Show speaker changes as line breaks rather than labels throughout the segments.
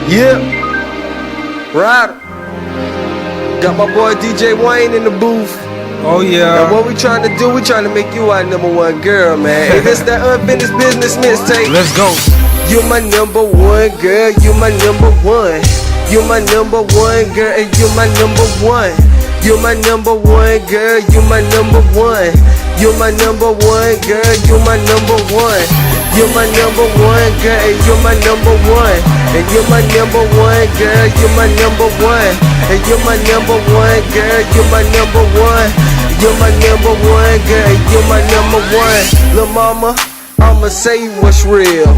Yeah, Rida. Got my boy DeeJayWayne in the booth.
Oh yeah.
And what we trying to do, we trying to make you our #1 girl, man. Hey, this that unfinished business mixtape.
Let's go.
You my #1 girl, you my #1. You my #1 girl, and you my #1. You my #1 girl, you my #1. You my #1 girl, you my #1. You my #1 girl, and you my #1. And you my #1 girl, you my #1. And you my #1 girl, you my #1. You my #1 girl, and you my #1. Lil' mama, I'ma say what's real.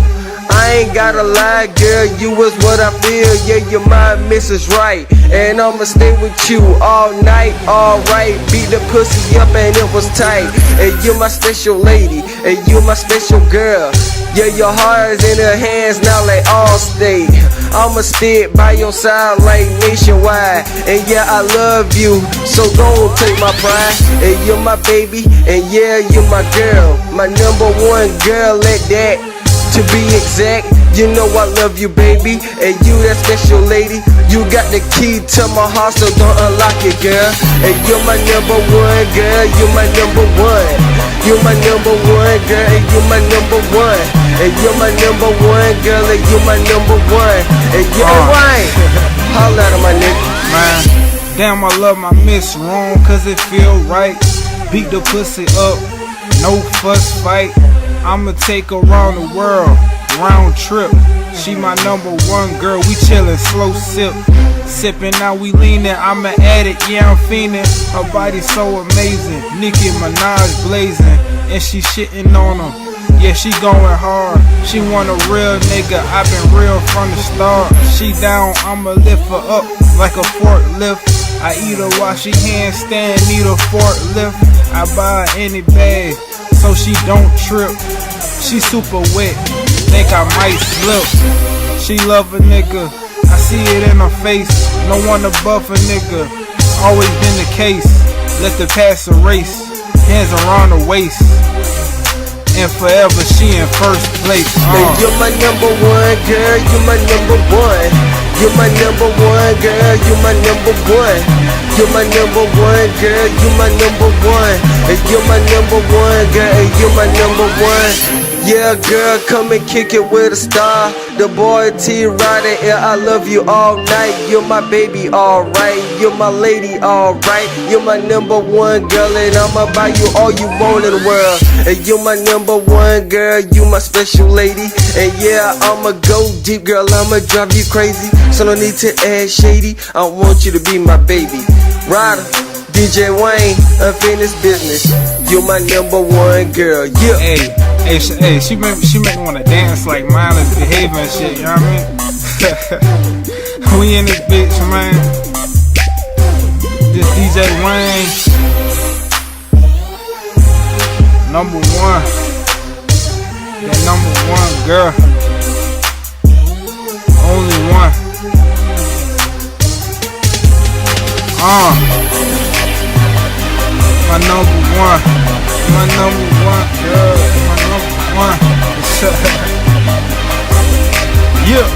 I ain't gotta lie, girl, you is what I feel. Yeah, you're my Mrs. Right, and I'ma stay with you all night, alright. Beat the pussy up and it was tight. And you're my special lady, and you're my special girl. Yeah, your heart is in her hands now like Allstate. I'ma stick by your side like Nationwide. And yeah, I love you, so don't take my pride. And you're my baby, and yeah, you're my girl. My #1 girl at that. To be exact, you know I love you, baby. And you that special lady, you got the key to my heart, so don't unlock it, girl. And you're my #1 girl, you're my #1. You're my #1 girl, and you're my #1. And you're my #1 girl, and you're my #1. And you're right. Holla at my nigga.
Man, damn, I love my miss wrong, cause it feel right. Beat the pussy up, no fuss fight. I'ma take her around the world, round trip. She my #1 girl, we chillin', slow sip. Sippin', now we leanin', I'm an addict, yeah I'm fiendin'. Her body so amazing, Nicki Minaj blazing. And she shitting on him, yeah she going hard. She want a real nigga, I been real from the start. She down, I'ma lift her up like a forklift. I eat her while she handstand, need a forklift. I buy her any bag, so she don't trip. She super wet, think I might slip. She love a nigga, I see it in her face. No one above a nigga, always been the case. Let the past erase, hands around her waist. And forever she in first place.
You're my #1 girl, you're my #1. You're my #1 girl, you're my #1. You're my #1 girl, you're my #1. And you're my #1 girl, and you're my #1. Yeah, girl, come and kick it with a star. The boy T Rida, yeah, I love you all night. You're my baby, alright. You're my lady, alright. You're my #1 girl, and I'ma buy you all you want in the world. And you're my #1 girl, you my special lady. And yeah, I'ma go deep, girl, I'ma drive you crazy. So no need to add shady, I want you to be my baby. Rida, DeeJayWayne, unfinished business. You're my #1 girl, yeah.
Hey, she make me wanna dance like mindless behavior and shit, you know what I mean? We in this bitch, man. This DeeJayWayne, #1. That #1 girl. Only one. My #1. My #1 girl. My #1. Yeah.